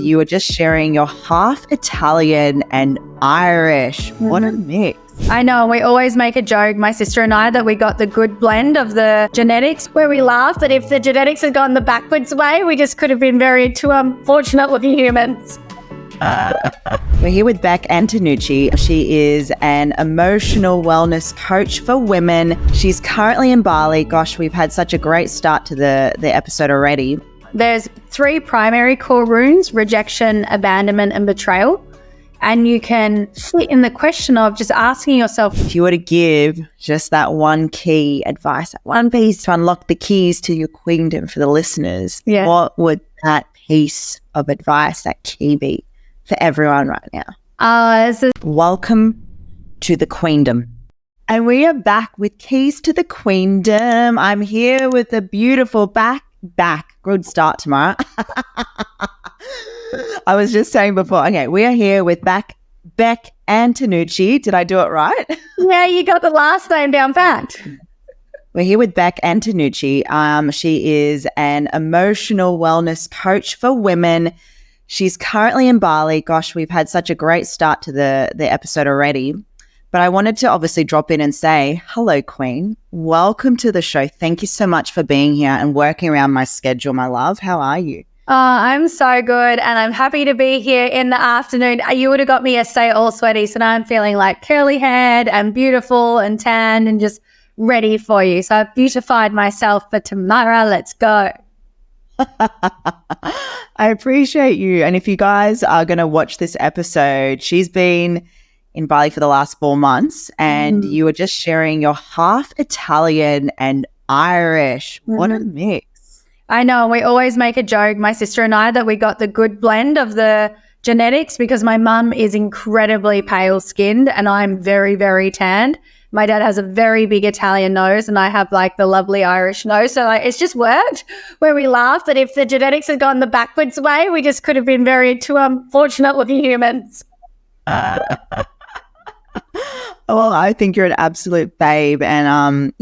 you were just sharing you're half Italian and Irish. What a mix. I know, we always make a joke, my sister and I, that we got the good blend of the genetics, where we laugh that if the genetics had gone the backwards way, we just could have been very two unfortunate looking humans. We're here with Bek Antonucci. She is an emotional wellness coach for women. She's currently in Bali. Gosh, we've had such a great start to the episode already. There's 3 primary core wounds: rejection, abandonment, and betrayal. And you can sit in the question of just asking yourself, if you were to give just that one key advice, that one piece to unlock the keys to your queendom for the listeners, what would that piece of advice, that key be for everyone right now? Welcome to the queendom. And we are back with keys to the queendom. I'm here with the beautiful back. Good start tomorrow. I was just saying before, okay, we are here with Bek Antonucci. Did I do it right? Yeah, you got the last name down fact. We're here with Bek Antonucci. She is an emotional wellness coach for women. She's currently in Bali. Gosh, we've had such a great start to the episode already. But I wanted to obviously drop in and say, hello, Queen. Welcome to the show. Thank you so much for being here and working around my schedule, my love. How are you? I'm so good, and I'm happy to be here in the afternoon. You would have got me yesterday all sweaty, so now I'm feeling like curly-haired and beautiful and tanned and just ready for you. So I've beautified myself for tomorrow. Let's go. I appreciate you. And if you guys are going to watch this episode, she's been in Bali for the last 4 months, and you were just sharing you're half Italian and Irish. What a mix. I know, we always make a joke, my sister and I, that we got the good blend of the genetics, because my mum is incredibly pale skinned and I'm very, very tanned. My dad has a very big Italian nose and I have like the lovely Irish nose. So it's just worked, where we laugh that if the genetics had gone the backwards way, we just could have been very two unfortunate looking humans. Well, I think you're an absolute babe, and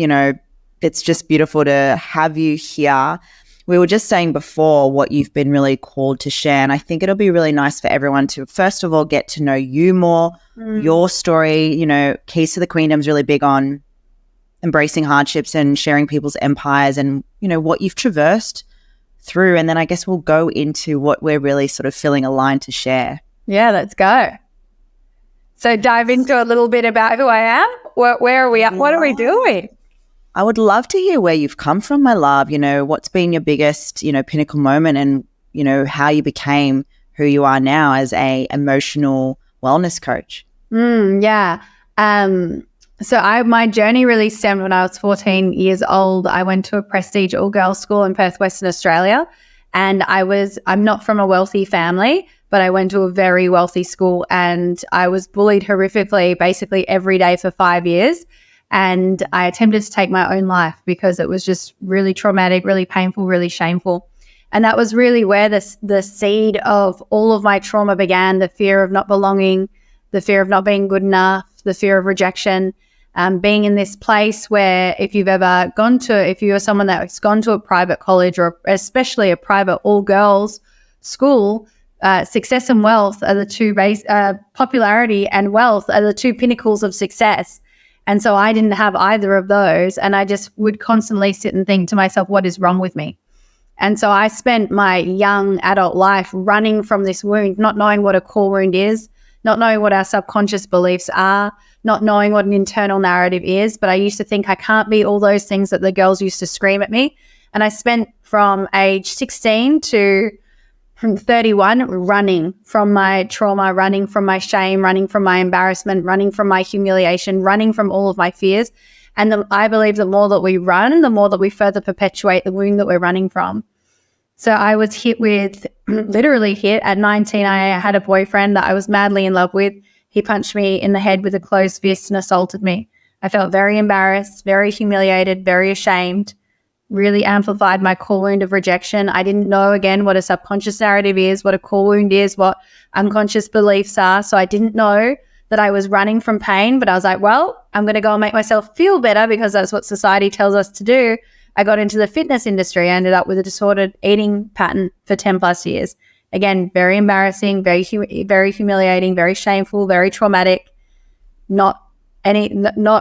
it's just beautiful to have you here. We were just saying before what you've been really called to share, and I think it'll be really nice for everyone to, first of all, get to know you more, your story. Keys to the Queendom is really big on embracing hardships and sharing people's empires and, what you've traversed through. And then I guess we'll go into what we're really sort of feeling aligned to share. Yeah, let's go. So dive into a little bit about who I am. Where are we at? What are we doing? I would love to hear where you've come from, my love. What's been your biggest, pinnacle moment, and, how you became who you are now as a emotional wellness coach. Yeah. So my journey really stemmed when I was 14 years old. I went to a prestige all-girls school in Perth, Western Australia. And I'm not from a wealthy family, but I went to a very wealthy school, and I was bullied horrifically basically every day for 5 years. And I attempted to take my own life because it was just really traumatic, really painful, really shameful. And that was really where the seed of all of my trauma began: the fear of not belonging, the fear of not being good enough, the fear of rejection, being in this place where if you're someone that's gone to a private college, or especially a private all-girls school, success and wealth are the two popularity and wealth are the two pinnacles of success. And so I didn't have either of those, and I just would constantly sit and think to myself, what is wrong with me? And so I spent my young adult life running from this wound, not knowing what a core wound is, not knowing what our subconscious beliefs are, not knowing what an internal narrative is. But I used to think I can't be all those things that the girls used to scream at me. And I spent from age 16 to 31 running from my trauma, running from my shame, running from my embarrassment, running from my humiliation, running from all of my fears. And I believe the more that we run, the more that we further perpetuate the wound that we're running from. So I was literally hit at 19. I had a boyfriend that I was madly in love with. He punched me in the head with a closed fist and assaulted me. I felt very embarrassed, very humiliated, very ashamed. Really amplified my core wound of rejection. I didn't know, again, what a subconscious narrative is, what a core wound is, what unconscious beliefs are. So I didn't know that I was running from pain, but I was like, well, I'm going to go and make myself feel better because that's what society tells us to do. I got into the fitness industry. I ended up with a disordered eating pattern for 10 plus years. Again, very embarrassing, very humiliating, very shameful, very traumatic. Not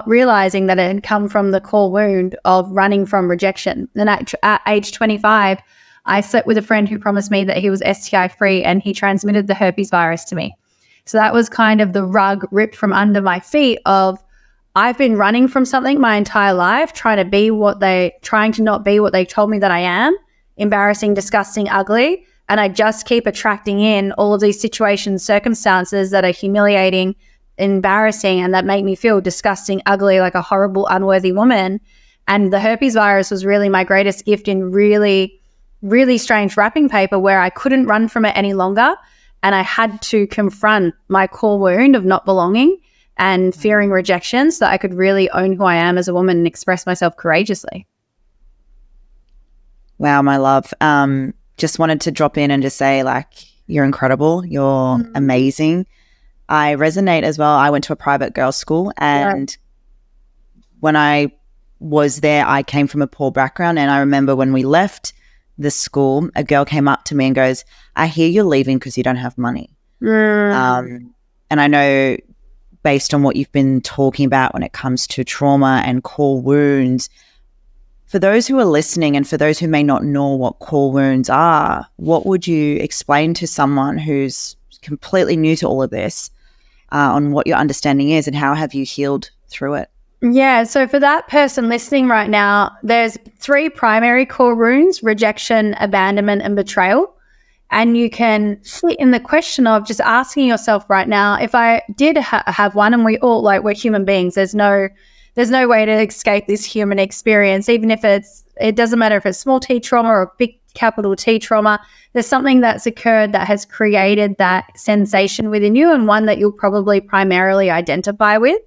realizing that it had come from the core wound of running from rejection. And at age 25, I slept with a friend who promised me that he was STI free, and he transmitted the herpes virus to me. So that was kind of the rug ripped from under my feet of, I've been running from something my entire life, trying to not be what they told me that I am, embarrassing, disgusting, ugly. And I just keep attracting in all of these situations, circumstances that are humiliating, embarrassing, and that make me feel disgusting, ugly, like a horrible, unworthy woman. And the herpes virus was really my greatest gift in really, really strange wrapping paper, where I couldn't run from it any longer. And I had to confront my core wound of not belonging and fearing rejection so that I could really own who I am as a woman and express myself courageously. Wow, my love. Just wanted to drop in and just say, like, you're incredible. You're amazing. I resonate as well. I went to a private girls' school, and when I was there, I came from a poor background. And I remember when we left the school, a girl came up to me and goes, I hear you're leaving because you don't have money. And I know, based on what you've been talking about when it comes to trauma and core wounds, for those who are listening and for those who may not know what core wounds are, what would you explain to someone who's completely new to all of this on what your understanding is, and how have you healed through it? Yeah, so for that person listening right now, there's 3 primary core wounds: rejection, abandonment, and betrayal. And you can sit in the question of just asking yourself right now, if I did have one, and we all, like, we're human beings, there's no way to escape this human experience, even if it doesn't matter if it's small t trauma or big capital T trauma. There's something that's occurred that has created that sensation within you, and one that you'll probably primarily identify with.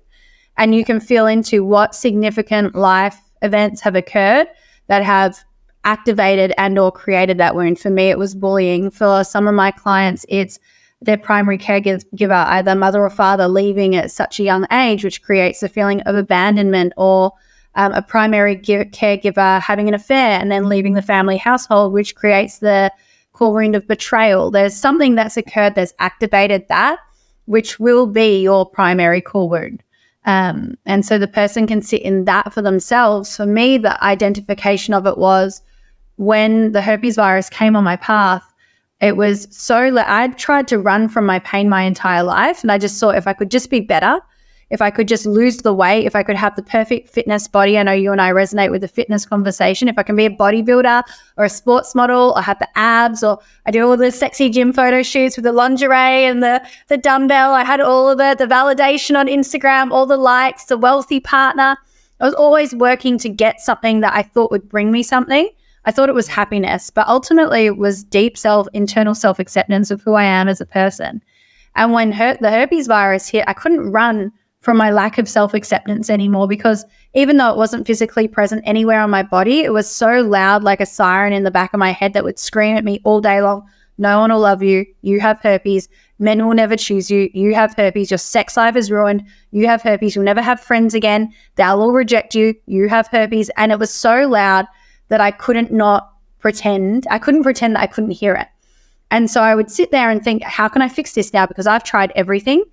And you can feel into what significant life events have occurred that have activated and or created that wound. For me, it was bullying. For some of my clients, it's their primary caregiver, either mother or father, leaving at such a young age, which creates a feeling of abandonment, or a primary caregiver having an affair and then leaving the family household, which creates the core wound of betrayal. There's something that's occurred that's activated that, which will be your primary core wound. And so the person can sit in that for themselves. For me, the identification of it was when the herpes virus came on my path. It was I'd tried to run from my pain my entire life, and I just thought, if I could just be better, if I could just lose the weight, if I could have the perfect fitness body. I know you and I resonate with the fitness conversation. If I can be a bodybuilder or a sports model, or have the abs, or I do all the sexy gym photo shoots with the lingerie and the dumbbell. I had all of it, the validation on Instagram, all the likes, the wealthy partner. I was always working to get something that I thought would bring me something. I thought it was happiness, but ultimately it was deep internal self-acceptance of who I am as a person. And when the herpes virus hit, I couldn't run from my lack of self-acceptance anymore, because even though it wasn't physically present anywhere on my body, it was so loud, like a siren in the back of my head that would scream at me all day long. No one will love you. You have herpes. Men will never choose you. You have herpes. Your sex life is ruined. You have herpes. You'll never have friends again. They'll all reject you. You have herpes. And it was so loud that I couldn't pretend that I couldn't hear it. And so I would sit there and think, how can I fix this now? Because I've tried everything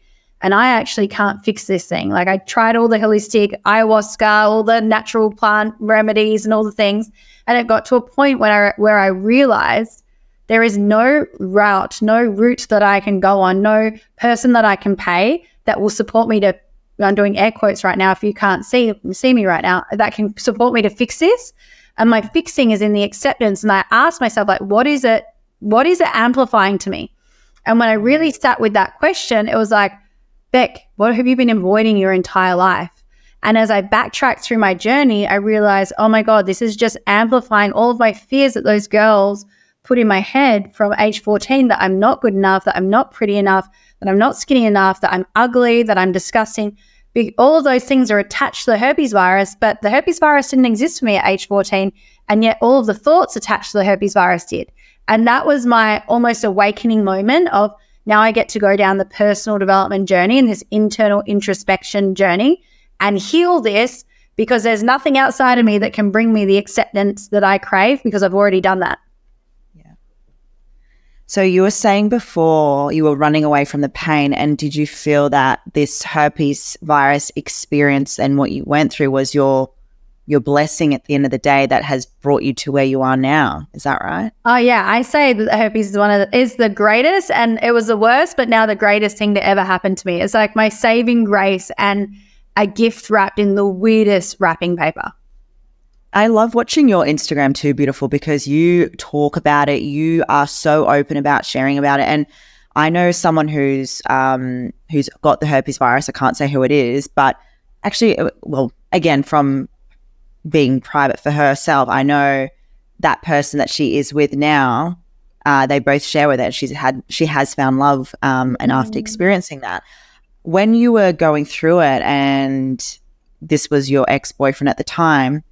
and I actually can't fix this thing. Like, I tried all the holistic ayahuasca, all the natural plant remedies and all the things. And it got to a point where I realized there is no route that I can go on, no person that I can pay that will support me to, I'm doing air quotes right now if you can't see me right now, that can support me to fix this. And my fixing is in the acceptance. And I asked myself, like, what is it amplifying to me? And when I really sat with that question, it was like, Bek, what have you been avoiding your entire life? And as I backtracked through my journey, I realized, oh my God, this is just amplifying all of my fears that those girls put in my head from age 14, that I'm not good enough, that I'm not pretty enough, that I'm not skinny enough, that I'm ugly, that I'm disgusting. All of those things are attached to the herpes virus, but the herpes virus didn't exist for me at age 14, and yet all of the thoughts attached to the herpes virus did. And that was my almost awakening moment of, now I get to go down the personal development journey and this internal introspection journey and heal this, because there's nothing outside of me that can bring me the acceptance that I crave, because I've already done that. Yeah. So you were saying before you were running away from the pain, and did you feel that this herpes virus experience and what you went through was your blessing at the end of the day that has brought you to where you are now? Is that right? Oh yeah, I say that herpes is the greatest, and it was the worst, but now the greatest thing to ever happen to me. It's like my saving grace and a gift wrapped in the weirdest wrapping paper. I love watching your Instagram too, beautiful, because you talk about it. You are so open about sharing about it. And I know someone who's got the herpes virus. I can't say who it is, but actually, well, again, from being private for herself, I know that person that she is with now, they both share with her. She has found love, and after experiencing that, when you were going through it, and this was your ex-boyfriend at the time,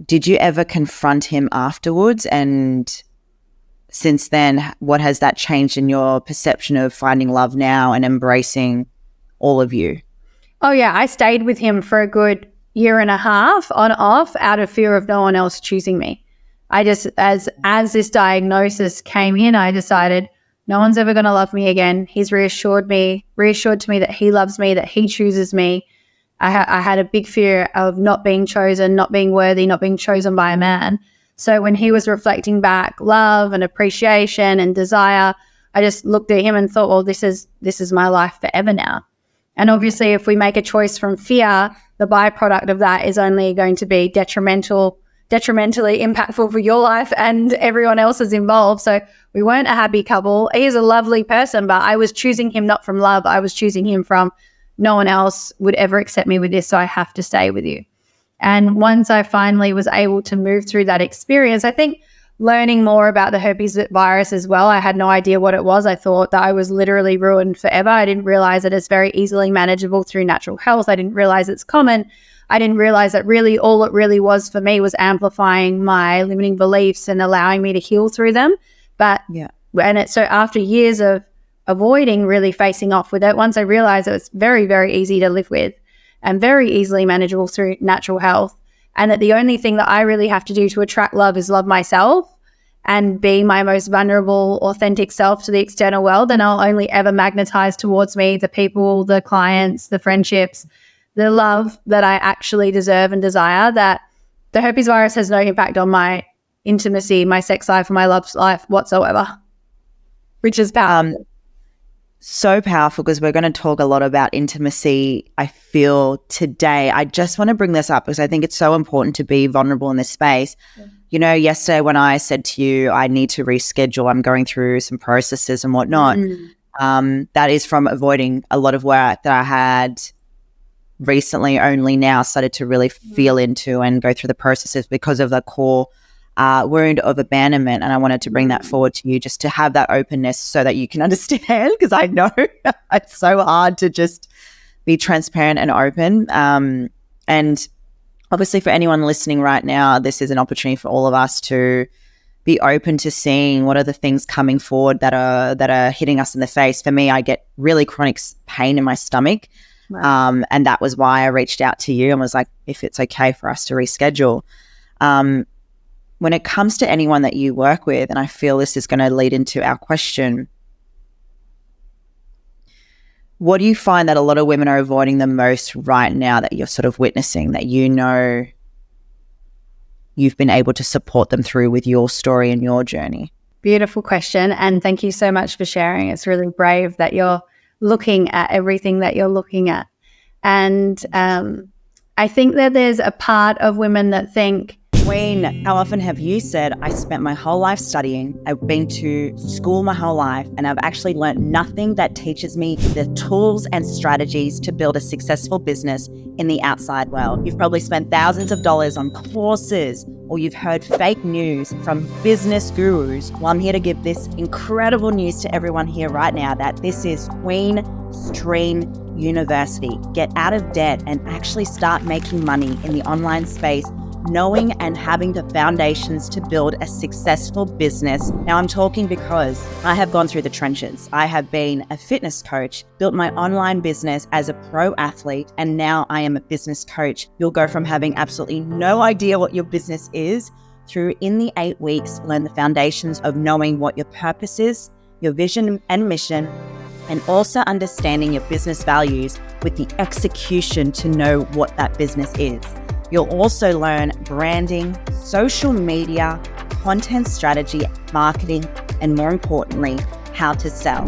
did you ever confront him afterwards? And since then, what has that changed in your perception of finding love now and embracing all of you? Oh yeah, I stayed with him for a good year and a half on off out of fear of no one else choosing me. I just, as this diagnosis came in, I decided no one's ever going to love me again. He's reassured to me that he loves me, that he chooses me. I had a big fear of not being chosen, not being worthy, not being chosen by a man. So when he was reflecting back love and appreciation and desire, I just looked at him and thought, well, this is my life forever now. And obviously, if we make a choice from fear, the byproduct of that is only going to be detrimentally impactful for your life and everyone else's involved. So we weren't a happy couple. He is a lovely person, but I was choosing him not from love. I was choosing him from no one else would ever accept me with this, so I have to stay with you. And once I finally was able to move through that experience, I think learning more about the herpes virus as well, I had no idea what it was. I thought that I was literally ruined forever. I didn't realize that it's very easily manageable through natural health. I didn't realize it's common. I didn't realize that really all it really was for me was amplifying my limiting beliefs and allowing me to heal through them. But so after years of avoiding really facing off with it, once I realized it was very, very easy to live with and very easily manageable through natural health, and that the only thing that I really have to do to attract love is love myself and be my most vulnerable, authentic self to the external world, then I'll only ever magnetize towards me the people, the clients, the friendships, the love that I actually deserve and desire. That the herpes virus has no impact on my intimacy, my sex life, or my love life whatsoever, which is powerful. So powerful, because we're going to talk a lot about intimacy, I feel, today. I just want to bring this up because I think it's so important to be vulnerable in this space. Yeah. You know, yesterday when I said to you, I need to reschedule, I'm going through some processes and whatnot, that is from avoiding a lot of work that I had recently only now started to really feel into and go through the processes because of the core wound of abandonment. And I wanted to bring that forward to you just to have that openness so that you can understand, because I know it's so hard to just be transparent and open. And obviously for anyone listening right now, this is an opportunity for all of us to be open to seeing what are the things coming forward that are hitting us in the face. For me, I get really chronic pain in my stomach. Right. And that was why I reached out to you and was like, if it's okay for us to reschedule. When it comes to anyone that you work with, and I feel this is going to lead into our question, what do you find that a lot of women are avoiding the most right now that you're sort of witnessing, that you know you've been able to support them through with your story and your journey? Beautiful question. And thank you so much for sharing. It's really brave that you're looking at everything that you're looking at. And I think that there's a part of women that think, Queen, how often have you said, I spent my whole life studying, I've been to school my whole life, and I've actually learned nothing that teaches me the tools and strategies to build a successful business in the outside world. You've probably spent thousands of dollars on courses, or you've heard fake news from business gurus. Well, I'm here to give this incredible news to everyone here right now that this is Queen Stream University. Get out of debt and actually start making money in the online space, knowing and having the foundations to build a successful business. Now, I'm talking because I have gone through the trenches. I have been a fitness coach, built my online business as a pro athlete, and now I am a business coach. You'll go from having absolutely no idea what your business is through in the 8 weeks, learn the foundations of knowing what your purpose is, your vision and mission, and also understanding your business values with the execution to know what that business is. You'll also learn branding, social media, content strategy, marketing, and more importantly, how to sell.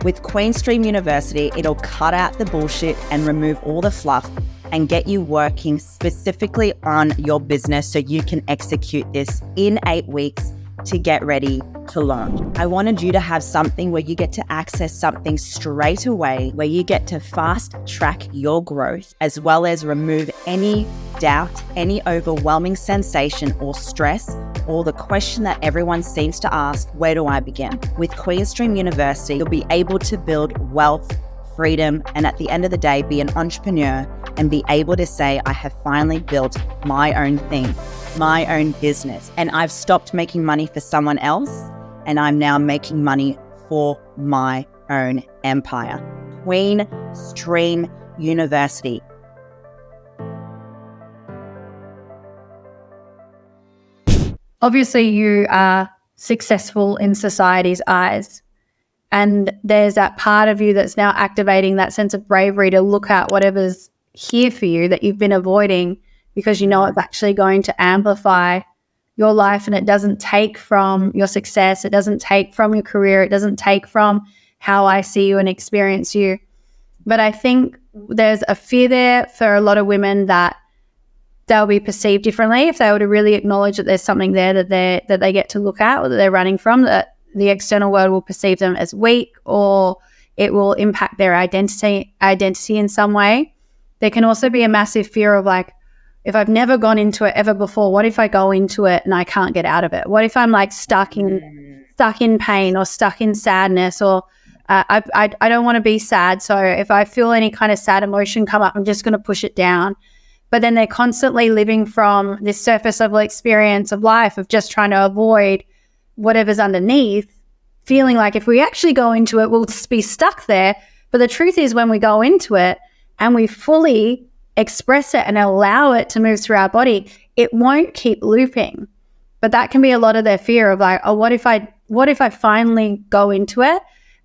With Queenstream University, it'll cut out the bullshit and remove all the fluff and get you working specifically on your business so you can execute this in 8 weeks to get ready to launch. I wanted you to have something where you get to access something straight away, where you get to fast track your growth, as well as remove any doubt, any overwhelming sensation or stress, or the question that everyone seems to ask, where do I begin? With Queenstream University, you'll be able to build wealth, freedom, and at the end of the day, be an entrepreneur and be able to say, I have finally built my own thing, my own business. And I've stopped making money for someone else, and I'm now making money for my own empire. Queenstream University. Obviously, you are successful in society's eyes. And there's that part of you that's now activating that sense of bravery to look at whatever's here for you that you've been avoiding, because you know it's actually going to amplify your life, and it doesn't take from your success. It doesn't take from your career. It doesn't take from how I see you and experience you. But I think there's a fear there for a lot of women that they'll be perceived differently if they were to really acknowledge that there's something there that they get to look at, or that they're running from, that the external world will perceive them as weak, or it will impact their identity in some way. There can also be a massive fear of like, if I've never gone into it ever before, what if I go into it and I can't get out of it? What if I'm like stuck in pain or stuck in sadness, or I don't want to be sad. So if I feel any kind of sad emotion come up, I'm just going to push it down. But then they're constantly living from this surface level experience of life of just trying to avoid whatever's underneath, feeling like if we actually go into it, we'll just be stuck there. But the truth is, when we go into it and we fully express it and allow it to move through our body, it won't keep looping. But that can be a lot of their fear of like, oh, what if I finally go into it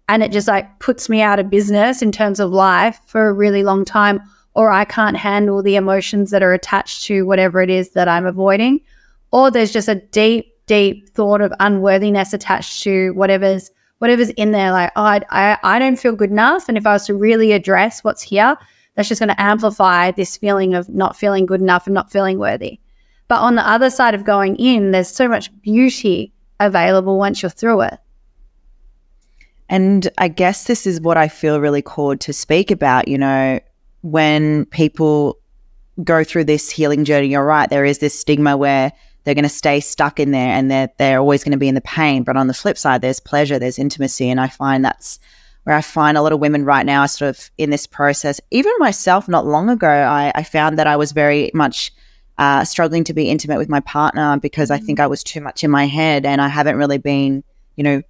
and it just like puts me out of business in terms of life for a really long time, or I can't handle the emotions that are attached to whatever it is that I'm avoiding, or there's just a deep thought of unworthiness attached to whatever's in there. Like, oh, I don't feel good enough. And if I was to really address what's here, that's just going to amplify this feeling of not feeling good enough and not feeling worthy. But on the other side of going in, there's so much beauty available once you're through it. And I guess this is what I feel really called to speak about, you know, when people go through this healing journey. You're right, there is this stigma where they're going to stay stuck in there and they're always going to be in the pain. But on the flip side, there's pleasure, there's intimacy. And I find that's where I find a lot of women right now are sort of in this process. Even myself, not long ago, I found that I was very much struggling to be intimate with my partner because I think I was too much in my head, and I haven't really been, you know,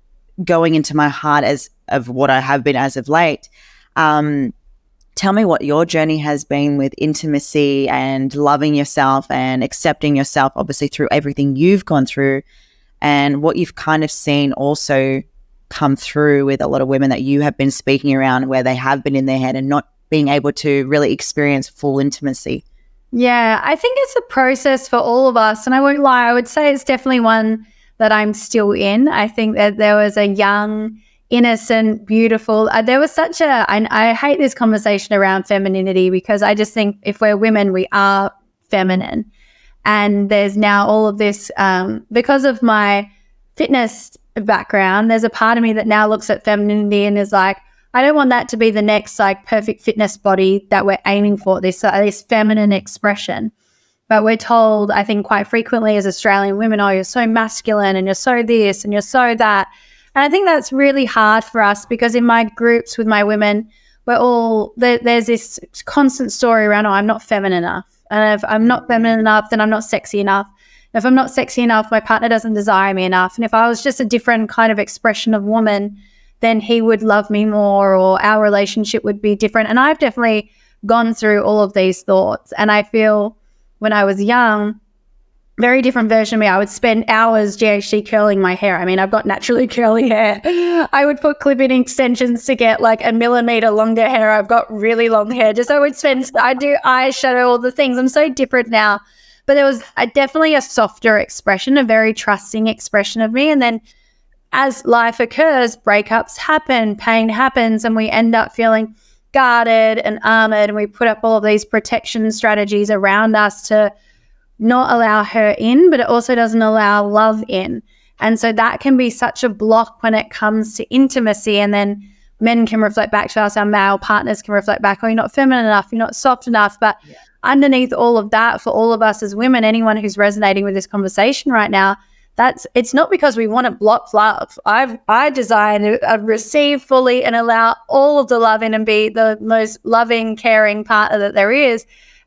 going into my heart as of what I have been as of late. Tell me what your journey has been with intimacy and loving yourself and accepting yourself, obviously through everything you've gone through, and what you've kind of seen also come through with a lot of women that you have been speaking around, where they have been in their head and not being able to really experience full intimacy. Yeah, I think it's a process for all of us. And I won't lie, I would say it's definitely one that I'm still in. I think that there was a young, innocent, beautiful, there was such a, I hate this conversation around femininity, because I just think if we're women, we are feminine. And there's now all of this, because of my fitness background, there's a part of me that now looks at femininity and is like, I don't want that to be the next like perfect fitness body that we're aiming for, this feminine expression. But we're told, I think quite frequently as Australian women, oh, you're so masculine and you're so this and you're so that. And I think that's really hard for us, because in my groups with my women, we're all, there's this constant story around, oh, I'm not feminine enough. And if I'm not feminine enough, then I'm not sexy enough. If I'm not sexy enough, my partner doesn't desire me enough. And if I was just a different kind of expression of woman, then he would love me more, or our relationship would be different. And I've definitely gone through all of these thoughts. And I feel when I was young, very different version of me. I would spend hours GHD curling my hair. I mean, I've got naturally curly hair. I would put clip-in extensions to get like a millimeter longer hair. I've got really long hair. I do eyeshadow, all the things. I'm so different now. But there was definitely a softer expression, a very trusting expression of me. And then as life occurs, breakups happen, pain happens, and we end up feeling guarded and armored. And we put up all of these protection strategies around us to not allow her in, but it also doesn't allow love in. And so that can be such a block when it comes to intimacy. And then men can reflect back to us, our male partners can reflect back, oh, you're not feminine enough, you're not soft enough. But underneath all of that, for all of us as women, anyone who's resonating with this conversation right now, it's not because we want to block love. I desire to receive fully and allow all of the love in and be the most loving, caring partner that there is.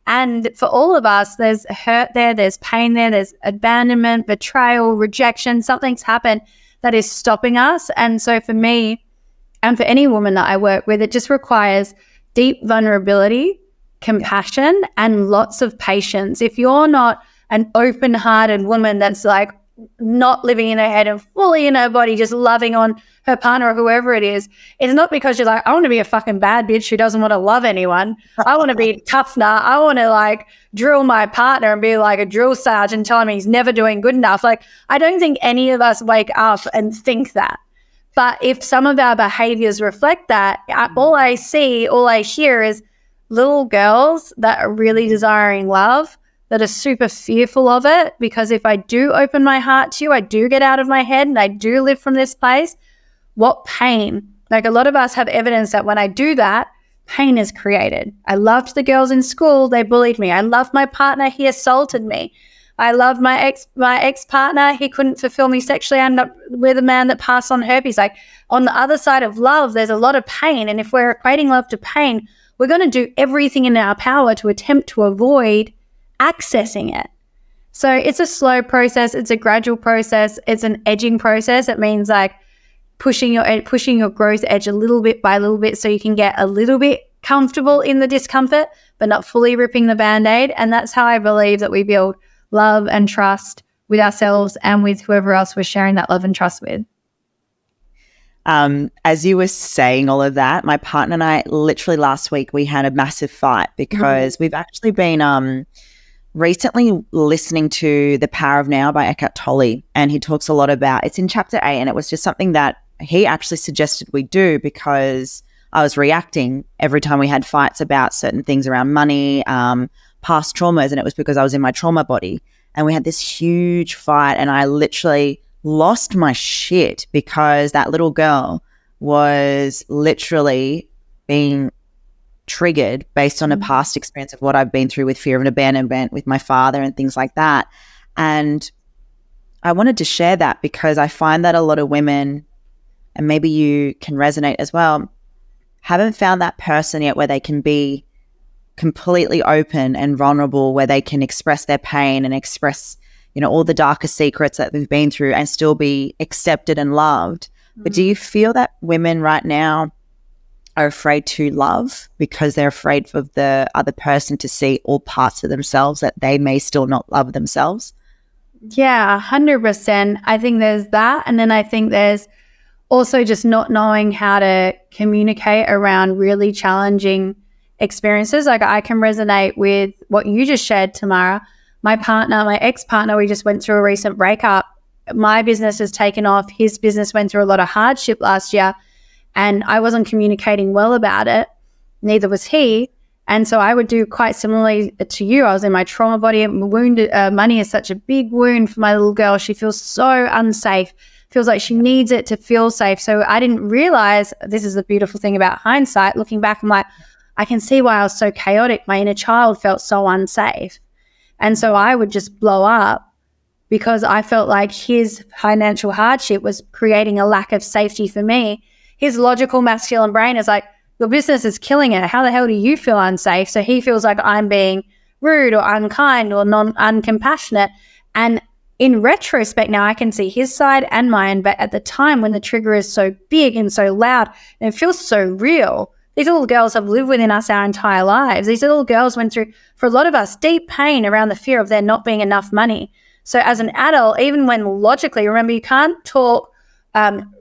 And for all of us, there's hurt there, there's pain there, there's abandonment, betrayal, rejection, something's happened that is stopping us. And so for me, and for any woman that I work with, it just requires deep vulnerability, compassion, and lots of patience. If you're not an open-hearted woman that's like not living in her head and fully in her body, just loving on her partner or whoever it is, it's not because you're like, I want to be a fucking bad bitch who doesn't want to love anyone. I want to be tough now. I want to like drill my partner and be like a drill sergeant telling me he's never doing good enough. Like, I don't think any of us wake up and think that. But if some of our behaviors reflect that, all I hear is little girls that are really desiring love, that are super fearful of it, because if I do open my heart to you, I do get out of my head and I do live from this place, what pain. Like, a lot of us have evidence that when I do that, pain is created. I loved the girls in school, they bullied me. I loved my partner, he assaulted me. I loved my ex-partner, he couldn't fulfill me sexually. I ended up with a man that passed on herpes. Like, on the other side of love, there's a lot of pain. And if we're equating love to pain, we're going to do everything in our power to attempt to avoid accessing it. So it's a slow process. It's a gradual process. It's an edging process. It means like pushing your growth edge a little bit by little bit so you can get a little bit comfortable in the discomfort, but not fully ripping the Band-Aid. And that's how I believe that we build love and trust with ourselves and with whoever else we're sharing that love and trust with. As you were saying all of that, my partner and I, literally last week, we had a massive fight because we've actually been recently listening to The Power of Now by Eckhart Tolle, and he talks a lot about, it's in chapter 8, and it was just something that he actually suggested we do because I was reacting every time we had fights about certain things around money, past traumas, and it was because I was in my trauma body. And we had this huge fight, and I literally lost my shit because that little girl was literally being triggered based on a past experience of what I've been through with fear of abandonment with my father and things like that. And I wanted to share that because I find that a lot of women, and maybe you can resonate as well, haven't found that person yet where they can be completely open and vulnerable, where they can express their pain and express, you know, all the darker secrets that they've been through and still be accepted and loved. But do you feel that women right now are afraid to love because they're afraid of the other person to see all parts of themselves that they may still not love themselves? Yeah, 100%. I think there's that. And then I think there's also just not knowing how to communicate around really challenging experiences. Like, I can resonate with what you just shared, Tamara. My ex-partner, we just went through a recent breakup. My business has taken off. His business went through a lot of hardship last year, and I wasn't communicating well about it. Neither was he. And so I would do quite similarly to you. I was in my trauma body. Wounded, money is such a big wound for my little girl. She feels so unsafe, feels like she needs it to feel safe. So I didn't realize, this is the beautiful thing about hindsight. Looking back, I'm like, I can see why I was so chaotic. My inner child felt so unsafe. And so I would just blow up because I felt like his financial hardship was creating a lack of safety for me. His logical masculine brain is like, your business is killing it. How the hell do you feel unsafe? So he feels like I'm being rude or unkind or uncompassionate. And in retrospect now, I can see his side and mine. But at the time when the trigger is so big and so loud and it feels so real, these little girls have lived within us our entire lives. These little girls went through, for a lot of us, deep pain around the fear of there not being enough money. So as an adult, even when logically, remember, you can't talk,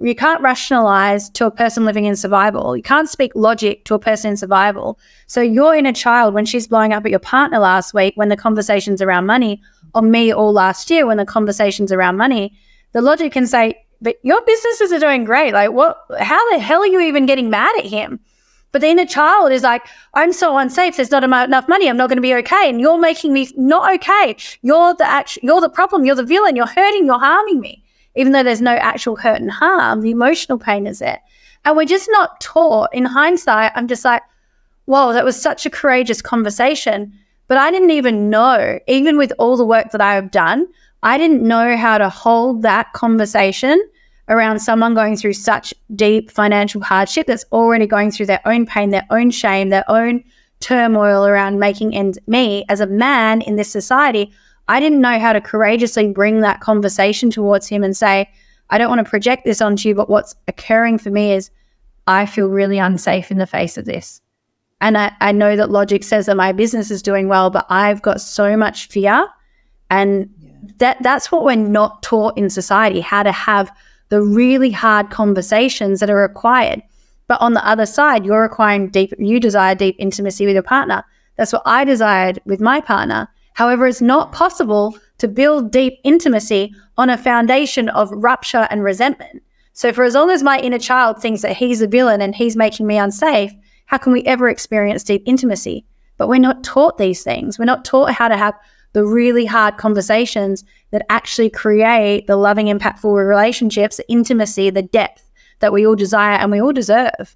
you can't rationalize to a person living in survival. You can't speak logic to a person in survival. So your inner child, when she's blowing up at your partner last week, when the conversation's around money, or me all last year when the conversation's around money, the logic can say, but your businesses are doing great. Like, what? How the hell are you even getting mad at him? But the inner child is like, I'm so unsafe. There's not enough money. I'm not going to be okay. And you're making me not okay. You're the problem. You're the villain. You're hurting. You're harming me. Even though there's no actual hurt and harm, the emotional pain is there. And we're just not taught. In hindsight, I'm just like, whoa, that was such a courageous conversation. But I didn't even know, even with all the work that I have done, I didn't know how to hold that conversation around someone going through such deep financial hardship that's already going through their own pain, their own shame, their own turmoil around making ends meet. As a man in this society, I didn't know how to courageously bring that conversation towards him and say, I don't want to project this onto you, but what's occurring for me is I feel really unsafe in the face of this. And I know that logic says that my business is doing well, but I've got so much fear. And that's what we're not taught in society, how to have the really hard conversations that are required. But on the other side, you desire deep intimacy with your partner. That's what I desired with my partner. However, it's not possible to build deep intimacy on a foundation of rupture and resentment. So for as long as my inner child thinks that he's a villain and he's making me unsafe, how can we ever experience deep intimacy? But we're not taught these things. We're not taught how to have the really hard conversations that actually create the loving, impactful relationships, the intimacy, the depth that we all desire and we all deserve.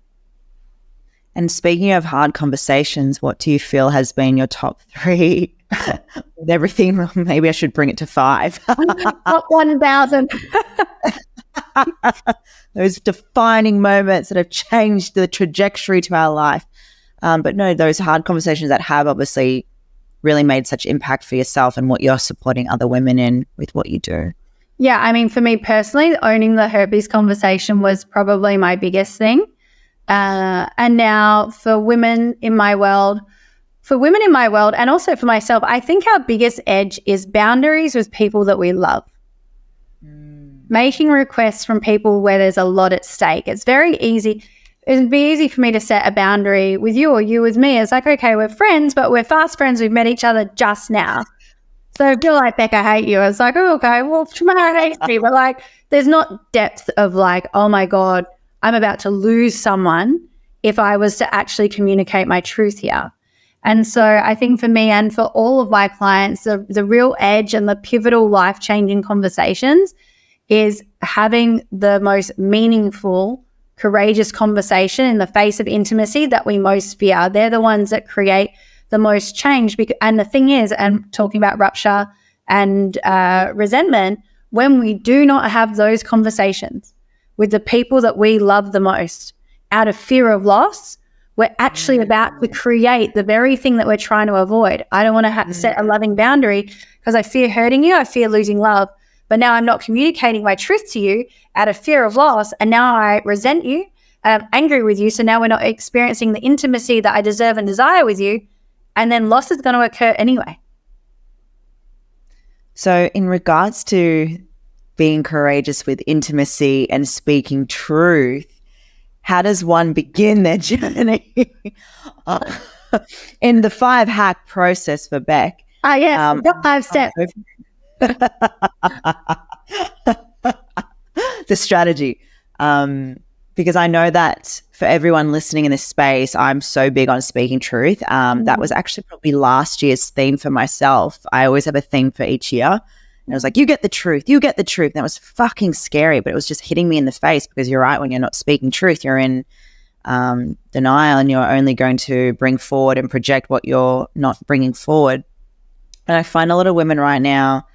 And speaking of hard conversations, what do you feel has been your top 3 with everything? Maybe I should bring it to 5. Top 1,000. Those defining moments that have changed the trajectory to our life. But no, those hard conversations that have obviously really made such impact for yourself and what you're supporting other women in with what you do. Yeah, I mean, for me personally, owning the herpes conversation was probably my biggest thing. And now for women in my world, and also for myself, I think our biggest edge is boundaries with people that we love. Making requests from people where there's a lot at stake. It's very easy. It'd be easy for me to set a boundary with you or you with me. It's like, okay, we're friends, but we're fast friends. We've met each other just now. So if you're like, Beck, I hate you. It's like, oh, okay, well, tomorrow I hate me. But like, there's not depth of like, oh my God, I'm about to lose someone if I was to actually communicate my truth here. And so I think for me and for all of my clients, the real edge and the pivotal life-changing conversations is having the most meaningful, courageous conversation in the face of intimacy that we most fear. They're the ones that create the most change. And the thing is, and talking about rupture and resentment, when we do not have those conversations with the people that we love the most out of fear of loss, we're actually about to create the very thing that we're trying to avoid. I don't want to set a loving boundary because I fear hurting you. I fear losing love. But now I'm not communicating my truth to you out of fear of loss. And now I resent you. I'm angry with you. So now we're not experiencing the intimacy that I deserve and desire with you. And then loss is going to occur anyway. So in regards to being courageous with intimacy and speaking truth, how does one begin their journey in the 5-hack process for Beck? Yes, got 5 steps. The strategy. Because I know that for everyone listening in this space, I'm so big on speaking truth. That was actually probably last year's theme for myself. I always have a theme for each year. And I was like, you get the truth, you get the truth. And that was fucking scary, but it was just hitting me in the face because you're right, when you're not speaking truth, you're in denial and you're only going to bring forward and project what you're not bringing forward. And I find a lot of women right now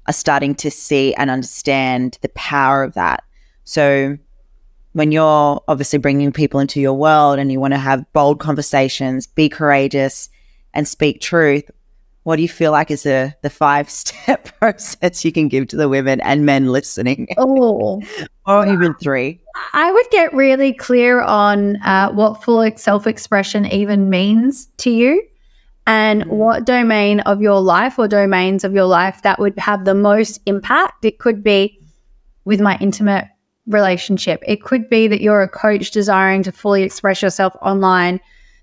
are starting to see and understand the power of that. So when you're obviously bringing people into your world and you want to have bold conversations, be courageous and speak truth, what do you feel like is the 5-step process you can give to the women and men listening? Oh, or even 3? I would get really clear on what full self-expression even means to you. and what domain of your life or domains of your life that would have the most impact. It could be with my intimate relationship. It could be that you're a coach desiring to fully express yourself online,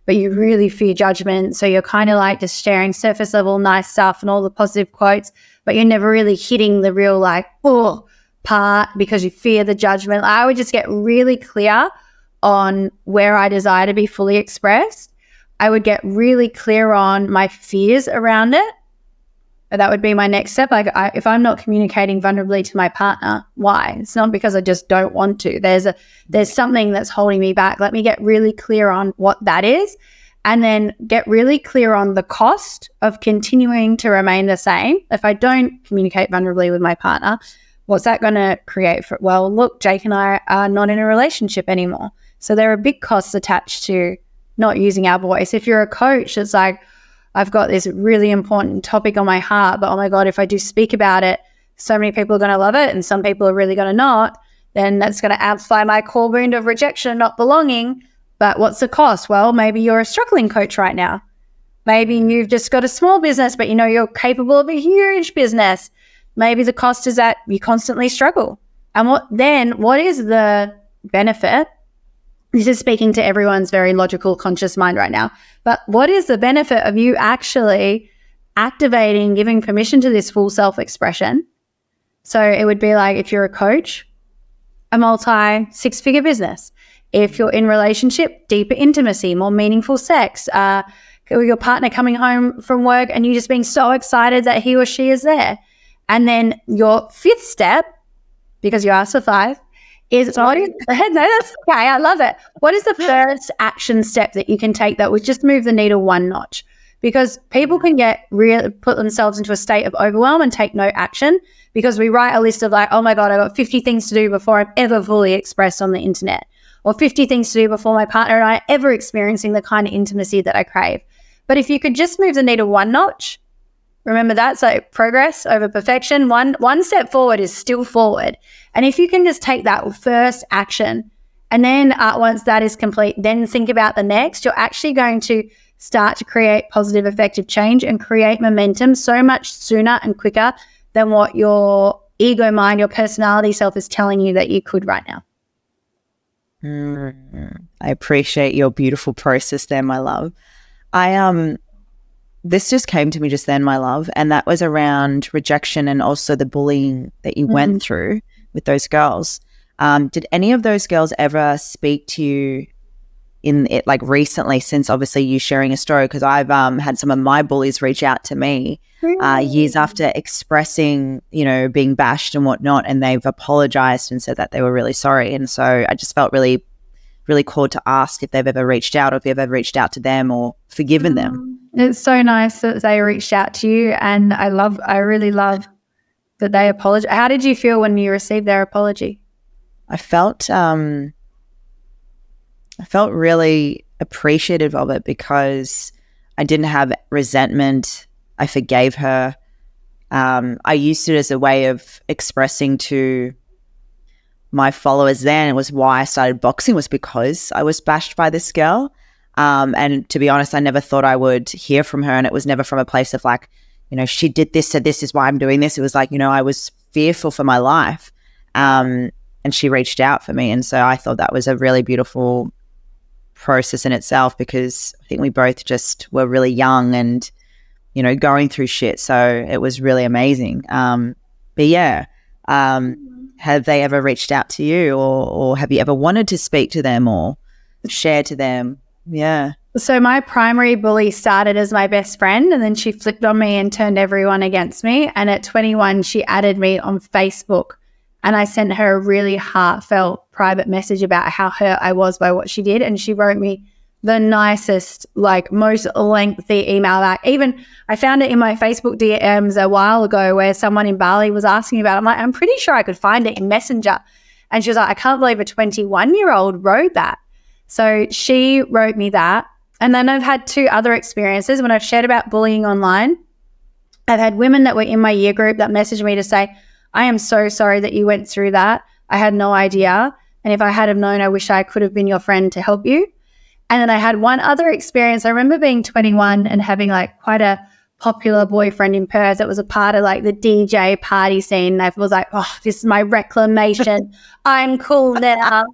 but you really fear judgment. So you're kind of like just sharing surface level nice stuff and all the positive quotes, but you're never really hitting the real like, oh, part because you fear the judgment. I would just get really clear on where I desire to be fully expressed. I would get really clear on my fears around it. That would be my next step. Like if I'm not communicating vulnerably to my partner, why? It's not because I just don't want to. There's something that's holding me back. Let me get really clear on what that is, and then get really clear on the cost of continuing to remain the same. If I don't communicate vulnerably with my partner, what's that going to create for? Well, look, Jake and I are not in a relationship anymore. So there are big costs attached to not using our voice. If you're a coach, it's like, I've got this really important topic on my heart, but oh my God, if I do speak about it, so many people are going to love it and some people are really going to not, then that's going to amplify my core wound of rejection, not belonging. But what's the cost? Well, maybe you're a struggling coach right now. Maybe you've just got a small business, but you know you're capable of a huge business. Maybe the cost is that you constantly struggle. And what is the benefit? This is speaking to everyone's very logical, conscious mind right now. But what is the benefit of you actually activating, giving permission to this full self-expression? So it would be like if you're a coach, a multi-six-figure business. If you're in relationship, deeper intimacy, more meaningful sex. Your partner coming home from work and you just being so excited that he or she is there. And then your fifth step, because you asked for 5, is no, that's okay. I love it. What is the first action step that you can take that would just move the needle one notch? Because people can put themselves into a state of overwhelm and take no action because we write a list of like, oh my God, I've got 50 things to do before I'm ever fully expressed on the internet, or 50 things to do before my partner and I are ever experiencing the kind of intimacy that I crave. But if you could just move the needle one notch, remember that's like progress over perfection. One step forward is still forward. And if you can just take that first action and then once that is complete, then think about the next, you're actually going to start to create positive, effective change and create momentum so much sooner and quicker than what your ego mind, your personality self is telling you that you could right now. I appreciate your beautiful process there, my love. This just came to me just then, my love, and that was around rejection and also the bullying that you went through with those girls. Did any of those girls ever speak to you in it, like recently, since obviously you sharing a story? Because I've had some of my bullies reach out to me years after expressing, being bashed and whatnot, and they've apologized and said that they were really sorry. And so I just felt really, really called to ask if they've ever reached out, or if you've ever reached out to them or forgiven them. It's so nice that they reached out to you, and I really love that they apologized. How did you feel when you received their apology? I felt really appreciative of it because I didn't have resentment. I forgave her. I used it as a way of expressing to my followers then. It was why I started boxing, was because I was bashed by this girl. And to be honest, I never thought I would hear from her. And it was never from a place of like, she did this, so this is why I'm doing this. It was like, I was fearful for my life. And she reached out for me. And so I thought that was a really beautiful process in itself, because I think we both just were really young and, going through shit. So it was really amazing. But yeah, have they ever reached out to you, or have you ever wanted to speak to them or share to them? Yeah. So my primary bully started as my best friend, and then she flipped on me and turned everyone against me. And at 21, she added me on Facebook, and I sent her a really heartfelt private message about how hurt I was by what she did. And she wrote me the nicest, most lengthy email back. Even I found it in my Facebook DMs a while ago where someone in Bali was asking about it. I'm like, I'm pretty sure I could find it in Messenger. And she was like, I can't believe a 21-year-old wrote that. So she wrote me that. And then I've had 2 other experiences when I've shared about bullying online. I've had women that were in my year group that messaged me to say, I am so sorry that you went through that. I had no idea. And if I had have known, I wish I could have been your friend to help you. And then I had one other experience. I remember being 21 and having like quite a popular boyfriend in Perth that was a part of like the DJ party scene. I was like, oh, this is my reclamation. I'm cool now.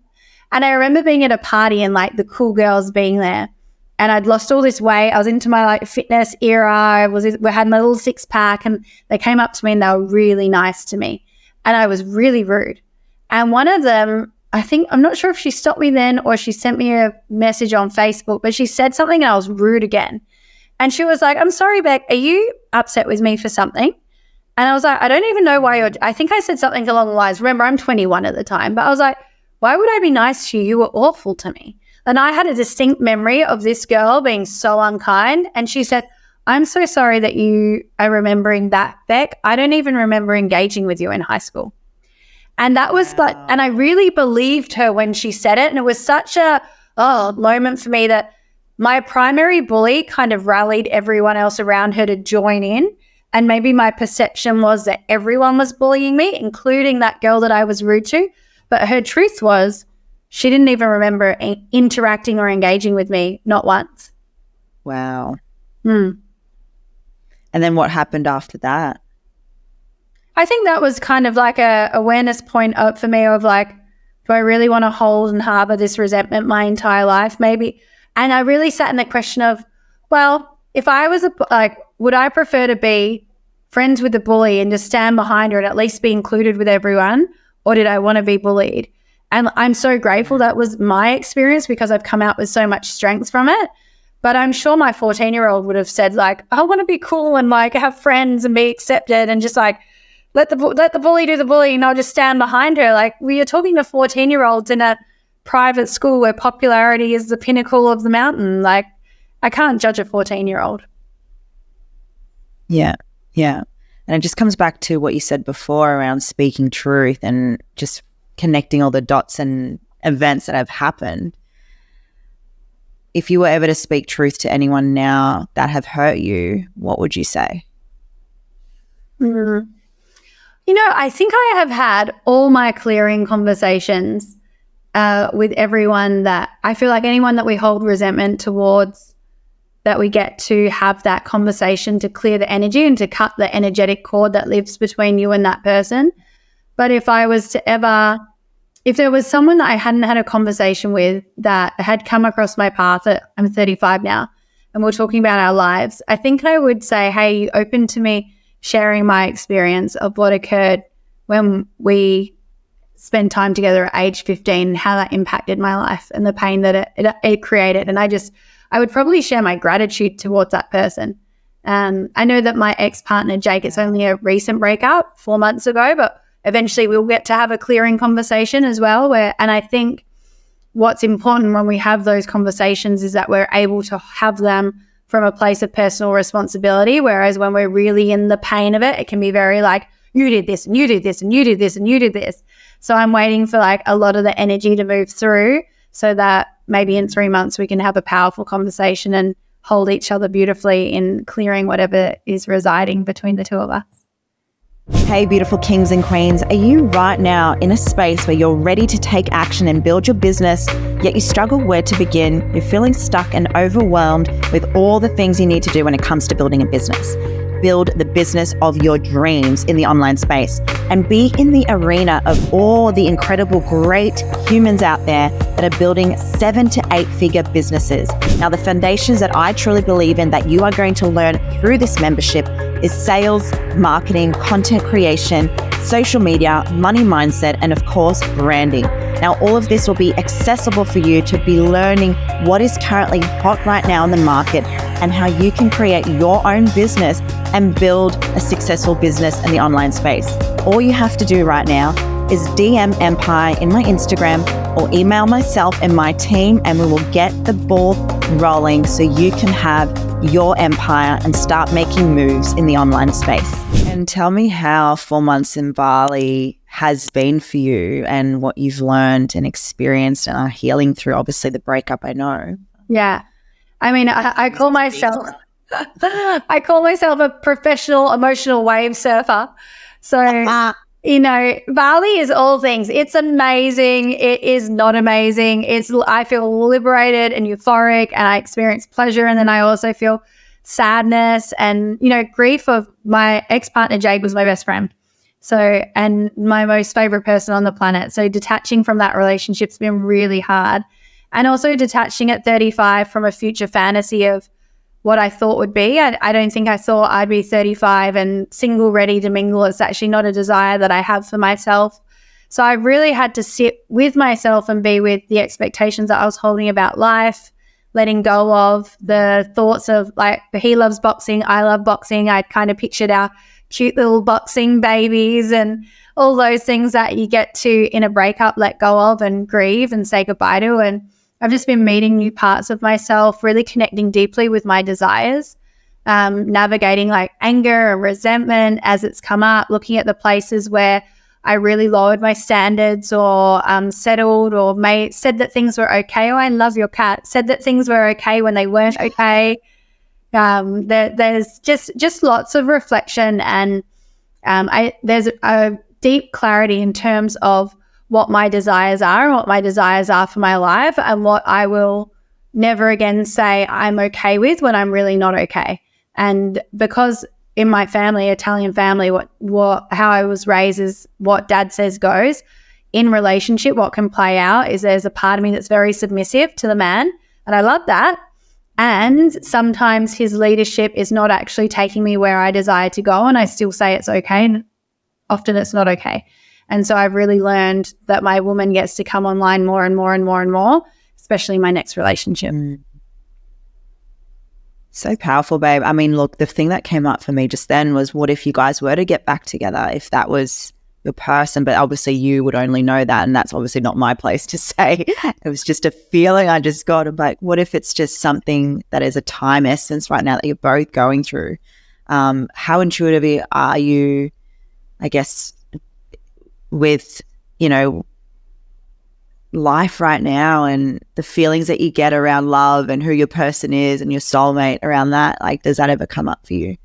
And I remember being at a party and like the cool girls being there. And I'd lost all this weight. I was into my like fitness era. We had my little six pack, and they came up to me and they were really nice to me. And I was really rude. And one of them, I'm not sure if she stopped me then or she sent me a message on Facebook, but she said something and I was rude again. And she was like, I'm sorry, Beck, are you upset with me for something? And I was like, I don't even know why I think I said something along the lines. Remember, I'm 21 at the time, but I was like, why would I be nice to you? You were awful to me. And I had a distinct memory of this girl being so unkind. And she said, I'm so sorry that you are remembering that, Beck. I don't even remember engaging with you in high school. And that was like, and I really believed her when she said it. And it was such a moment for me that my primary bully kind of rallied everyone else around her to join in. And maybe my perception was that everyone was bullying me, including that girl that I was rude to. But her truth was she didn't even remember interacting or engaging with me, not once. Wow. And then what happened after that? I think that was kind of like a awareness point up for me of like, do I really want to hold and harbor this resentment my entire life? Maybe. And I really sat in the question of, well, if I was would I prefer to be friends with the bully and just stand behind her and at least be included with everyone? Or did I want to be bullied? And I'm so grateful that was my experience because I've come out with so much strength from it. But I'm sure my 14-year-old would have said like, I want to be cool and like have friends and be accepted and just like, let the bully do the bully and I'll just stand behind her. Like we are talking to 14-year-olds in a private school where popularity is the pinnacle of the mountain. Like I can't judge a 14-year-old. Yeah. And it just comes back to what you said before around speaking truth and just connecting all the dots and events that have happened. If you were ever to speak truth to anyone now that have hurt you, what would you say? You know, I think I have had all my clearing conversations with everyone that I feel like anyone that we hold resentment towards, that we get to have that conversation to clear the energy and to cut the energetic cord that lives between you and that person. But if there was someone that I hadn't had a conversation with that had come across my path, I'm 35 now, and we're talking about our lives, I think I would say, hey, you open to me sharing my experience of what occurred when we spent time together at age 15 and how that impacted my life and the pain that it created. And I would probably share my gratitude towards that person. I know that my ex-partner, Jake, it's only a recent breakup 4 months ago, but eventually we'll get to have a clearing conversation as well. And I think what's important when we have those conversations is that we're able to have them from a place of personal responsibility, whereas when we're really in the pain of it, it can be very like, you did this and you did this and you did this and you did this. So I'm waiting for like a lot of the energy to move through so that maybe in 3 months we can have a powerful conversation and hold each other beautifully in clearing whatever is residing between the two of us. Hey, beautiful kings and queens, are you right now in a space where you're ready to take action and build your business, yet you struggle where to begin? You're feeling stuck and overwhelmed with all the things you need to do when it comes to building a business. Build the business of your dreams in the online space and be in the arena of all the incredible, great humans out there that are building 7 to 8 figure businesses. Now, the foundations that I truly believe in that you are going to learn through this membership is sales, marketing, content creation, social media, money mindset, and of course, branding. Now, all of this will be accessible for you to be learning what is currently hot right now in the market and how you can create your own business and build a successful business in the online space. All you have to do right now is DM Empire in my Instagram or email myself and my team, and we will get the ball rolling so you can have your empire and start making moves in the online space. And tell me how 4 months in Bali has been for you and what you've learned and experienced and are healing through. Obviously the breakup, I know. Yeah. I mean, I call myself a professional emotional wave surfer. So Bali is all things. It's amazing. It is not amazing. I feel liberated and euphoric, and I experience pleasure. And then I also feel sadness and, grief of my ex-partner, Jake, was my best friend. So, and my most favorite person on the planet. So detaching from that relationship's been really hard. And also detaching at 35 from a future fantasy of what I thought would be. I don't think I thought I'd be 35 and single, ready to mingle. It's actually not a desire that I have for myself. So I really had to sit with myself and be with the expectations that I was holding about life, letting go of the thoughts of like, he loves boxing, I love boxing. I kind of pictured our cute little boxing babies and all those things that you get to in a breakup, let go of and grieve and say goodbye to. And I've just been meeting new parts of myself, really connecting deeply with my desires, navigating like anger and resentment as it's come up, looking at the places where I really lowered my standards or settled or said that things were okay. Oh, I love your cat. Said that things were okay when they weren't okay. There's just lots of reflection, and there's a deep clarity in terms of what my desires are and what my desires are for my life, and what I will never again say I'm okay with when I'm really not okay. And because in my family, Italian family, how I was raised is what dad says goes. In relationship, what can play out is there's a part of me that's very submissive to the man, and I love that. And sometimes his leadership is not actually taking me where I desire to go, and I still say it's okay, and often it's not okay. And so I've really learned that my woman gets to come online more and more and more and more, especially my next relationship. So powerful, babe. I mean, look, the thing that came up for me just then was, what if you guys were to get back together, if that was your person? But obviously you would only know that, and that's obviously not my place to say. It was just a feeling I just got of like, what if it's just something that is a time essence right now that you're both going through? How intuitive are you, I guess, with, life right now and the feelings that you get around love and who your person is and your soulmate around that? Like, does that ever come up for you?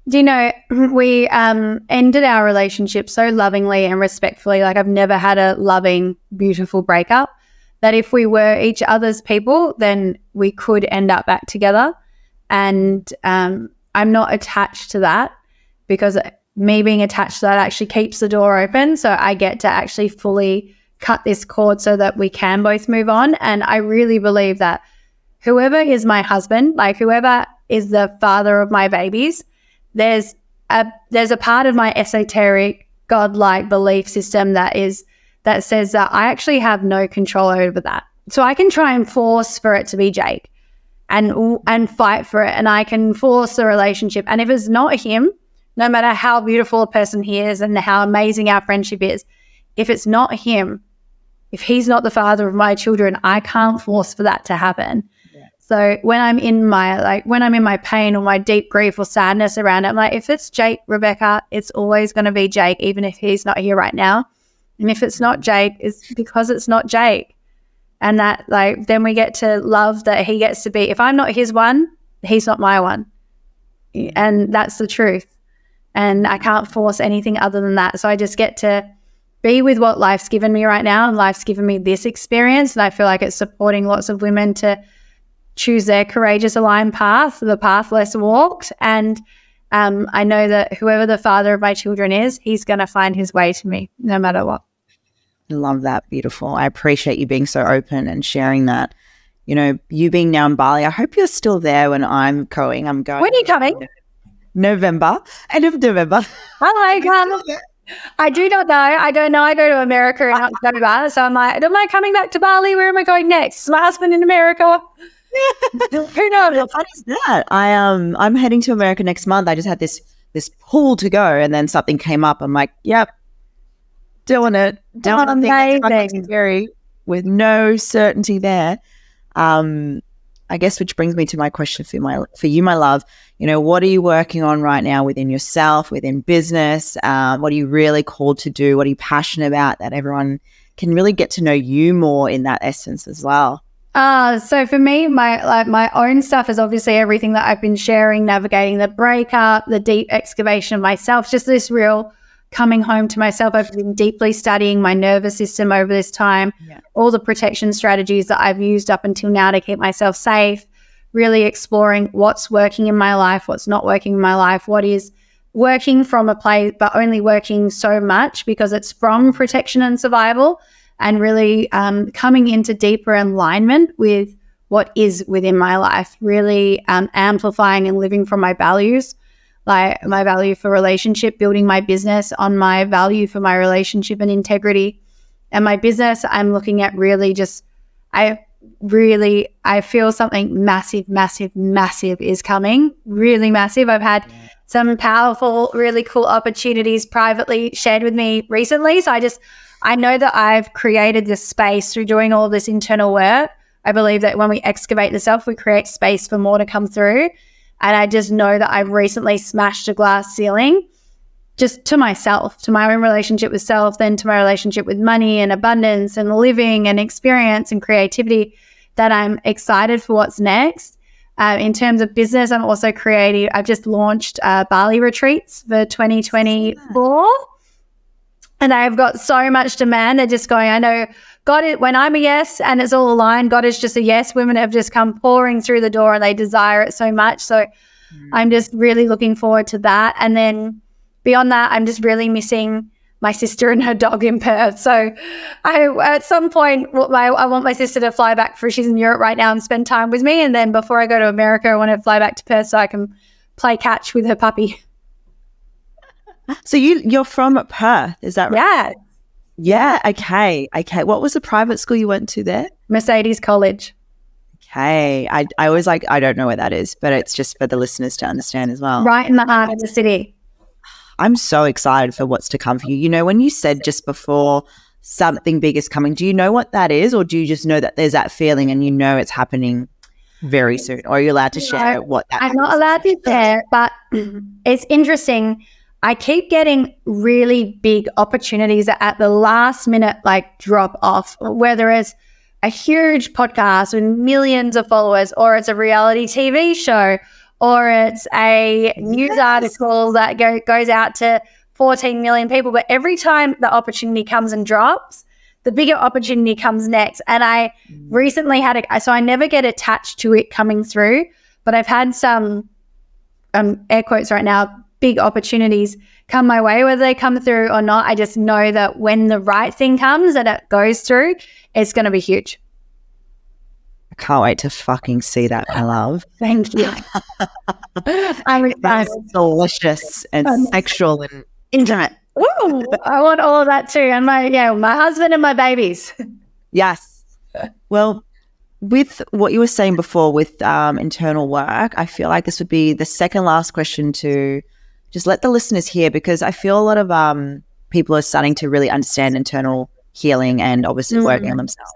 We ended our relationship so lovingly and respectfully. Like, I've never had a loving, beautiful breakup, that if we were each other's people, then we could end up back together. And I'm not attached to that, because me being attached to that actually keeps the door open. So I get to actually fully cut this cord so that we can both move on. And I really believe that whoever is my husband, like whoever is the father of my babies, there's a part of my esoteric godlike belief system that says that I actually have no control over that. So I can try and force for it to be Jake and fight for it, and I can force the relationship. And if it's not him, no matter how beautiful a person he is and how amazing our friendship is, if it's not him, if he's not the father of my children, I can't force for that to happen. Yeah. So when I'm in my pain or my deep grief or sadness around it, I'm like, if it's Jake, Rebecca, it's always going to be Jake, even if he's not here right now. And if it's not Jake, it's because it's not Jake. And that, like, then we get to love that he gets to be, if I'm not his one, he's not my one. And that's the truth. And I can't force anything other than that. So I just get to be with what life's given me right now, and life's given me this experience. And I feel like it's supporting lots of women to choose their courageous, aligned path, the path less walked. And I know that whoever the father of my children is, he's going to find his way to me no matter what. Love that. Beautiful. I appreciate you being so open and sharing that. You being now in Bali, I hope you're still there when I'm going. When are you coming? November, end of November. I do not know. I don't know. I go to America in October, so I'm like, am I coming back to Bali? Where am I going next? Is my husband in America? Who knows? How fun is that? I'm heading to America next month. I just had this pull to go, and then something came up. I'm like, yep, doing it. Amazing. Scary with no certainty there. I guess, which brings me to my question for you, my love. What are you working on right now within yourself, within business? What are you really called to do? What are you passionate about, that everyone can really get to know you more in that essence as well? So for me, my own stuff is obviously everything that I've been sharing, navigating the breakup, the deep excavation of myself, just this real coming home to myself. I've been deeply studying my nervous system over this time, all the protection strategies that I've used up until now to keep myself safe, really exploring what's working in my life, what's not working in my life, what is working from a place but only working so much because it's from protection and survival, and really coming into deeper alignment with what is within my life, really amplifying and living from my values, like my value for relationship, building my business on my value for my relationship and integrity. And my business, I'm looking at really just, I feel something massive is coming, really massive. I've had some powerful, really cool opportunities privately shared with me recently. So I know that I've created this space through doing all this internal work. I believe that when we excavate the self, we create space for more to come through. And I just know that I've recently smashed a glass ceiling just to myself, to my own relationship with self, then to my relationship with money and abundance and living and experience and creativity, that I'm excited for what's next. In terms of business, I'm also creating, I've just launched Bali retreats for 2024. And I've got so much demand. They're just going, I know God, when I'm a yes and it's all aligned, God is just a yes. Women have just come pouring through the door and they desire it so much. So I'm just really looking forward to that. And then beyond that, I'm just really missing my sister and her dog in Perth. So at some point, I want my sister to fly back, she's in Europe right now, and spend time with me. And then before I go to America, I want to fly back to Perth so I can play catch with her puppy. So you're from Perth, is that right? Yeah. Yeah. Okay. What was the private school you went to there? Mercedes College. Okay. I always I don't know where that is, but it's just for the listeners to understand as well. Right in the heart of the city. I'm so excited for what's to come for you. You know, when you said just before something big is coming, do you know what that is, or do you just know that there's that feeling and you know it's happening very soon? Or are you allowed to share what that is? I'm not allowed to share, but it's interesting. I keep getting really big opportunities that at the last minute drop off, whether it's a huge podcast with millions of followers, or it's a reality TV show, or it's a news article that goes out to 14 million people. But every time the opportunity comes and drops, the bigger opportunity comes next. And I recently had so I never get attached to it coming through, but I've had some, air quotes right now, big opportunities come my way. Whether they come through or not, I just know that when the right thing comes and it goes through, it's going to be huge. I can't wait to fucking see that, my love. Thank you. I'm excited. That's delicious and sexual and intimate. Ooh, I want all of that too. And my husband and my babies. Yes. Well, with what you were saying before with internal work, I feel like this would be the second last question to just let the listeners hear, because I feel a lot of people are starting to really understand internal healing and obviously working on themselves.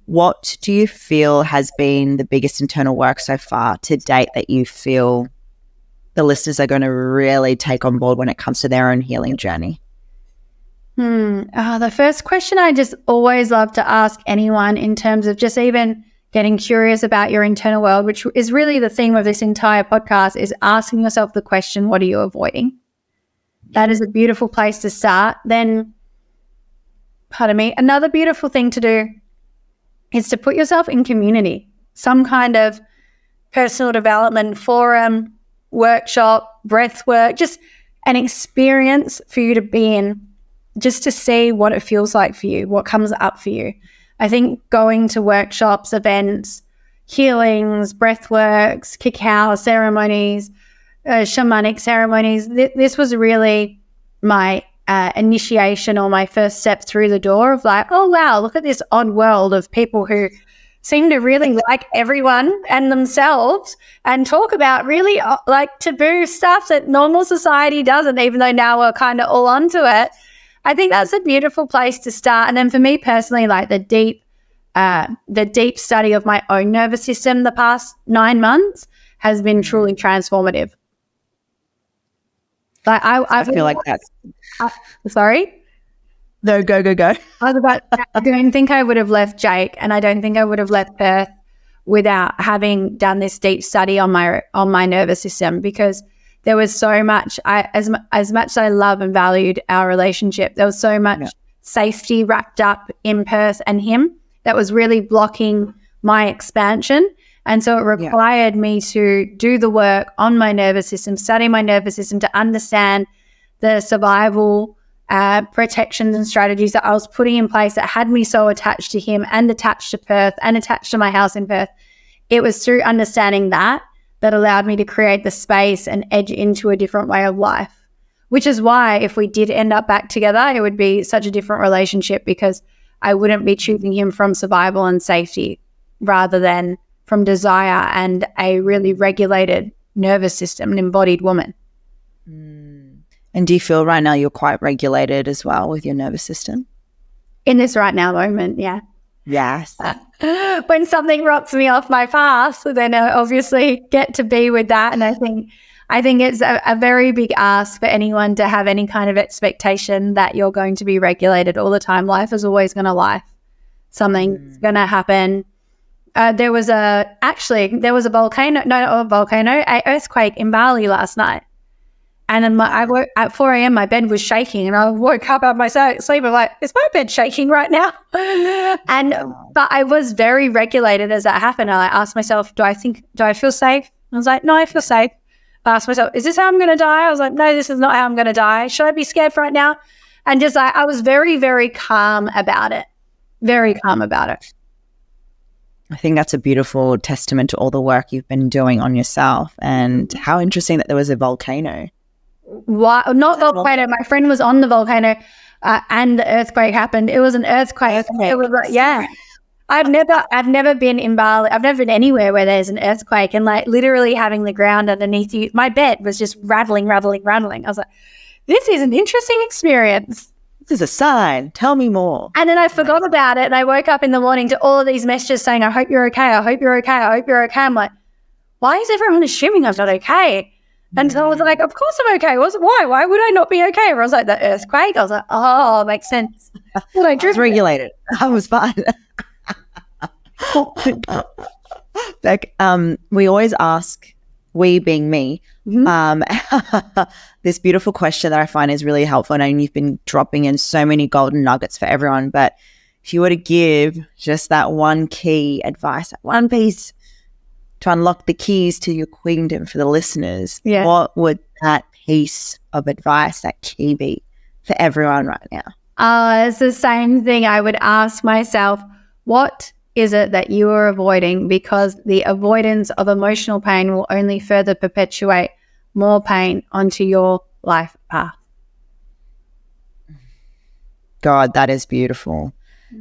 What do you feel has been the biggest internal work so far to date that you feel the listeners are going to really take on board when it comes to their own healing journey? The first question I just always love to ask anyone, in terms of just even getting curious about your internal world, which is really the theme of this entire podcast, is asking yourself the question, what are you avoiding? That is a beautiful place to start. Then, another beautiful thing to do is to put yourself in community, some kind of personal development forum, workshop, breath work, just an experience for you to be in, just to see what it feels like for you, what comes up for you. I think going to workshops, events, healings, breath works, cacao ceremonies, shamanic ceremonies, this was really my initiation, or my first step through the door of oh wow, look at this odd world of people who seem to really like everyone and themselves, and talk about really taboo stuff that normal society doesn't, even though now we're kind of all onto it. I think that's a beautiful place to start. And then for me personally, the deep study of my own nervous system the past 9 months has been truly transformative. I feel like that's sorry? No, go. I don't think I would have left Jake, and I don't think I would have left Perth without having done this deep study on my nervous system, because there was so much, as much as I love and valued our relationship, there was so much safety wrapped up in Perth and him that was really blocking my expansion. And so it required me to do the work on my nervous system, study my nervous system to understand the survival protections and strategies that I was putting in place that had me so attached to him and attached to Perth and attached to my house in Perth. It was through understanding that allowed me to create the space and edge into a different way of life, which is why if we did end up back together, it would be such a different relationship because I wouldn't be choosing him from survival and safety rather than from desire and a really regulated nervous system, an embodied woman. And do you feel right now you're quite regulated as well with your nervous system? In this right now moment, yeah. Yes. When something rocks me off my path, then I obviously get to be with that. And I think it's a very big ask for anyone to have any kind of expectation that you're going to be regulated all the time. Life is always going to life. Something's going to happen. There was an earthquake in Bali last night. And then I woke at 4 a.m. my bed was shaking and I woke up out of my sleep. I'm like, is my bed shaking right now? But I was very regulated as that happened. I asked myself, do I feel safe? I was like, no, I feel safe. I asked myself, is this how I'm going to die? I was like, no, this is not how I'm going to die. Should I be scared right now? And just I was very, very calm about it. Very calm about it. I think that's a beautiful testament to all the work you've been doing on yourself, and how interesting that there was a volcano. Why not volcano? My friend was on the volcano and the earthquake happened. It was an earthquake. It was like, yeah. I've never been in Bali. I've never been anywhere where there's an earthquake and like literally having the ground underneath you. My bed was just rattling. I was like, this is an interesting experience. This is a sign. Tell me more. And then I forgot about it and I woke up in the morning to all of these messages saying, I hope you're okay. I hope you're okay. I hope you're okay. I'm like, why is everyone assuming I'm not okay? And so I was like, of course I'm okay. Why? Why would I not be okay? Or I was like, the earthquake. I was like, oh, makes sense. Well, I was regulated. I was fine. Bek, we always ask, we being me, this beautiful question that I find is really helpful. And you've been dropping in so many golden nuggets for everyone. But if you were to give just that one key advice, that one piece to unlock the keys to your queendom for the listeners, what would that piece of advice, that key be for everyone right now? It's the same thing I would ask myself. What is it that you are avoiding? Because the avoidance of emotional pain will only further perpetuate more pain onto your life path. God, that is beautiful.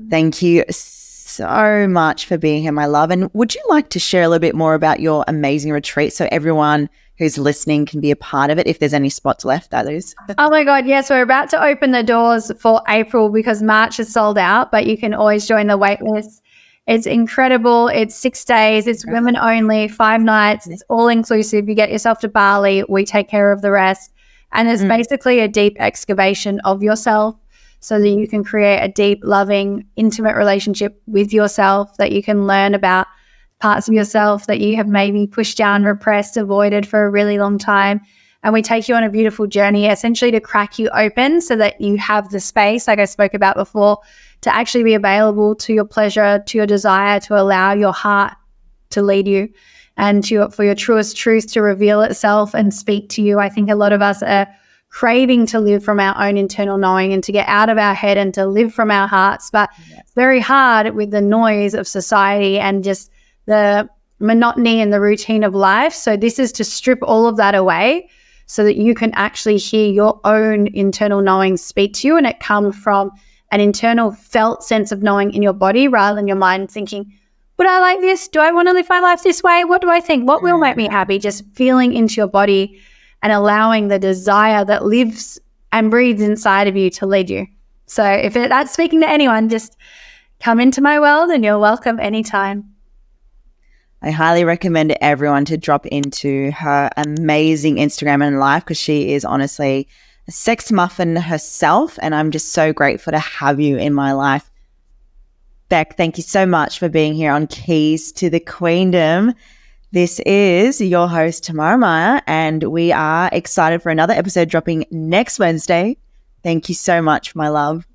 Thank you so much for being here, my love. And would you like to share a little bit more about your amazing retreat so everyone who's listening can be a part of it, if there's any spots left, that is? Oh my God, yes. We're about to open the doors for April because March is sold out, but you can always join the wait list. It's incredible. It's 6 days. It's women only, 5 nights. It's all inclusive. You get yourself to Bali. We take care of the rest. And it's basically a deep excavation of yourself so that you can create a deep, loving, intimate relationship with yourself, that you can learn about parts of yourself that you have maybe pushed down, repressed, avoided for a really long time. And we take you on a beautiful journey, essentially to crack you open so that you have the space, like I spoke about before, to actually be available to your pleasure, to your desire, to allow your heart to lead you and for your truest truth to reveal itself and speak to you. I think a lot of us are craving to live from our own internal knowing and to get out of our head and to live from our hearts. But it's very hard with the noise of society and just the monotony and the routine of life. So this is to strip all of that away so that you can actually hear your own internal knowing speak to you, and it comes from an internal felt sense of knowing in your body rather than your mind thinking, would I like this? Do I want to live my life this way? What do I think? What will make me happy? Just feeling into your body and allowing the desire that lives and breathes inside of you to lead you. So if that's speaking to anyone, just come into my world and you're welcome anytime. I highly recommend everyone to drop into her amazing Instagram and life, because she is honestly a sex muffin herself, and I'm just so grateful to have you in my life. Bek, thank you so much for being here on Keys to the Queendom. This is your host, Tamara Maya, and we are excited for another episode dropping next Wednesday. Thank you so much, my love.